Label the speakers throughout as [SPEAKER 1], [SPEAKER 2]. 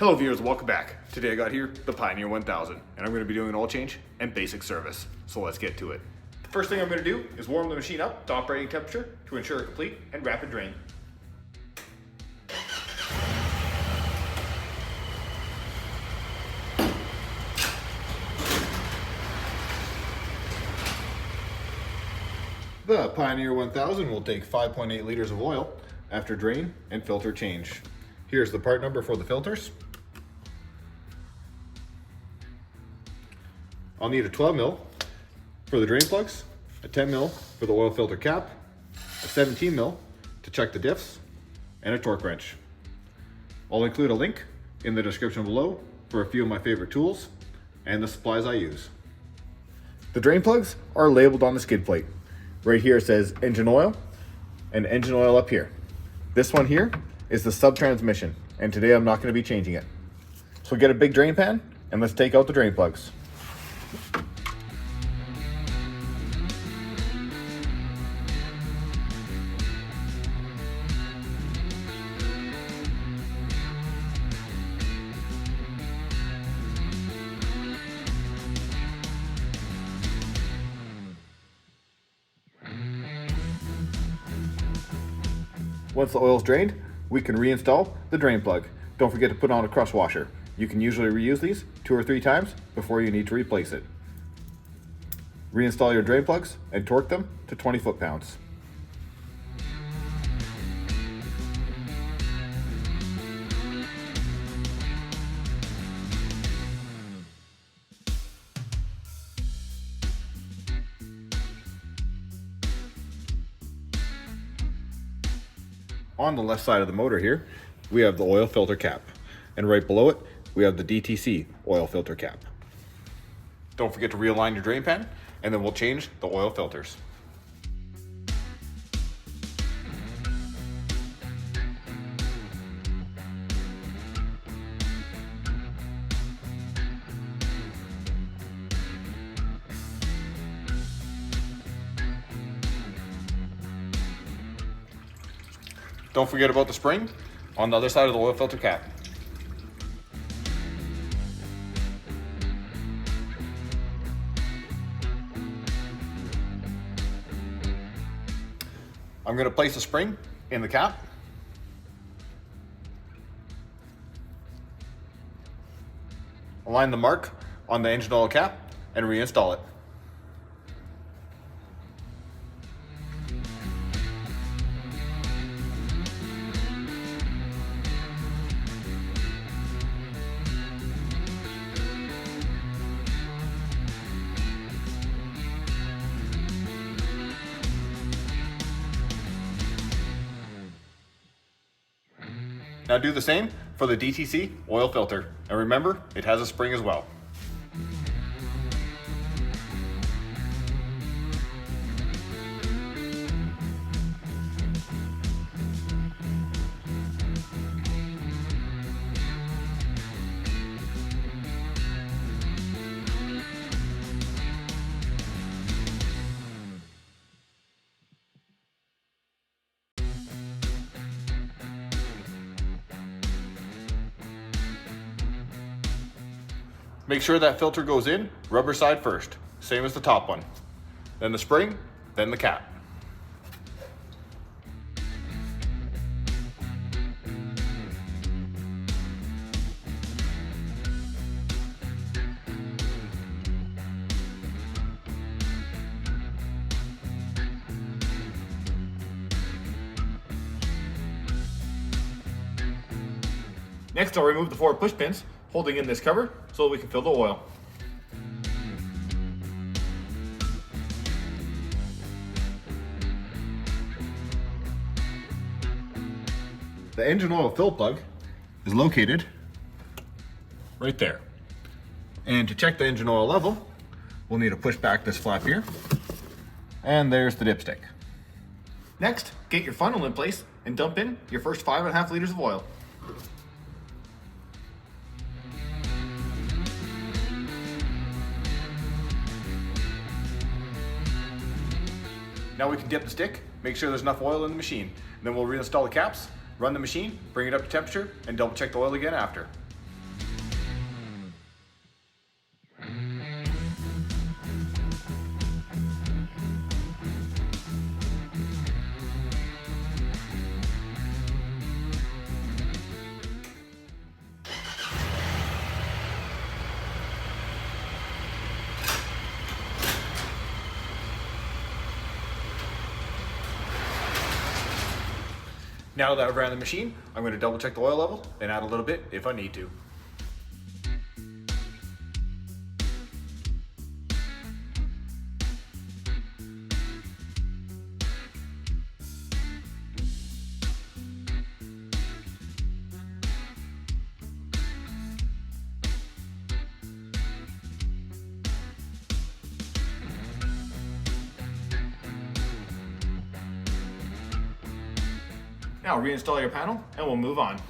[SPEAKER 1] Hello viewers, welcome back. Today I got here the Pioneer 1000 and I'm going to be doing an oil change and basic service. So let's get to it. The first thing I'm going to do is warm the machine up to operating temperature to ensure a complete and rapid drain. The Pioneer 1000 will take 5.8 liters of oil after drain and filter change. Here's the part number for the filters. I'll need a 12 mil for the drain plugs, a 10 mil for the oil filter cap, a 17 mil to check the diffs, and a torque wrench. I'll include a link in the description below for a few of my favorite tools and the supplies I use. The drain plugs are labeled on the skid plate. Right here it says engine oil and engine oil up here. This one here is the sub-transmission, and today I'm not going to be changing it. So get a big drain pan and let's take out the drain plugs. Once the oil is drained, we can reinstall the drain plug. Don't forget to put on a crush washer. You can usually reuse these 2 or 3 times before you need to replace it. Reinstall your drain plugs and torque them to 20 foot-pounds. On the left side of the motor here, we have the oil filter cap, and right below it, we have the DTC oil filter cap. Don't forget to realign your drain pan, and then we'll change the oil filters. Don't forget about the spring on the other side of the oil filter cap. I'm going to place the spring in the cap. Align the mark on the engine oil cap and reinstall it. Now do the same for the DTC oil filter, and remember, it has a spring as well. Make sure that filter goes in rubber side first, same as the top one. Then the spring, then the cap. Next, I'll remove the 4 push pins holding in this cover so that we can fill the oil. The engine oil fill plug is located right there. And to check the engine oil level, we'll need to push back this flap here. And there's the dipstick. Next, get your funnel in place and dump in your first 5.5 liters of oil. Now we can dip the stick, make sure there's enough oil in the machine. And then we'll reinstall the caps, run the machine, bring it up to temperature, and double check the oil again after. Now that I've ran the machine, I'm going to double check the oil level and add a little bit if I need to. Now reinstall your panel and we'll move on.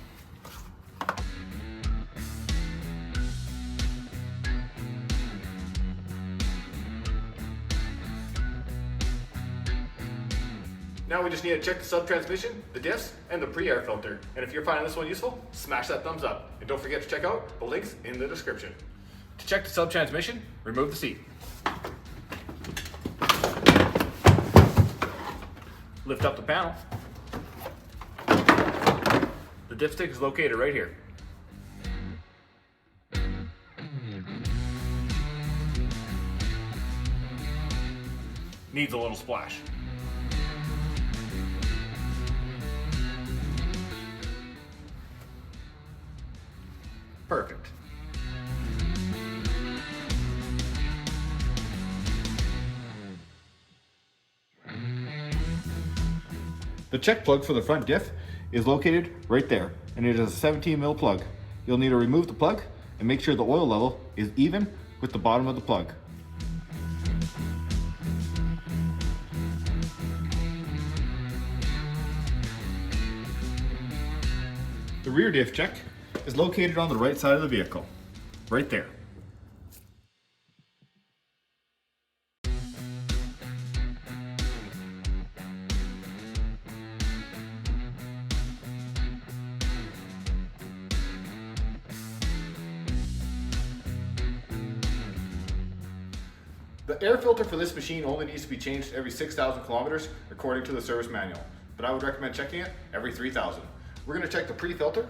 [SPEAKER 1] Now we just need to check the sub-transmission, the diffs, and the pre-air filter. And if you're finding this one useful, smash that thumbs up. And don't forget to check out the links in the description. To check the sub-transmission, remove the seat. Lift up the panel. The dipstick is located right here. Needs a little splash. Perfect. The check plug for the front diff is located right there, and it is a 17 mil plug. You'll need to remove the plug and make sure the oil level is even with the bottom of the plug. The rear diff check is located on the right side of the vehicle, right there. The air filter for this machine only needs to be changed every 6,000 kilometers according to the service manual, but I would recommend checking it every 3,000. We're going to check the pre-filter.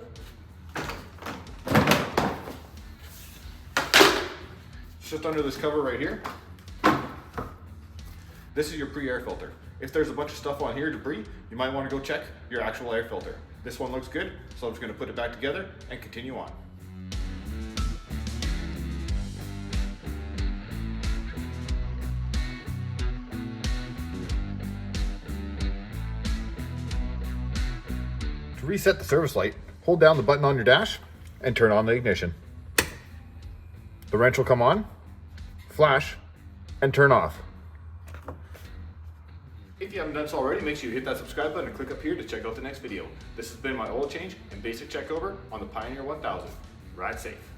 [SPEAKER 1] It's just under this cover right here. This is your pre-air filter. If there's a bunch of stuff on here, debris, you might want to go check your actual air filter. This one looks good, so I'm just going to put it back together and continue on. To reset the service light, hold down the button on your dash and turn on the ignition. The wrench will come on, flash, and turn off. If you haven't done so already, make sure you hit that subscribe button and click up here to check out the next video. This has been my oil change and basic check over on the Pioneer 1000. Ride safe.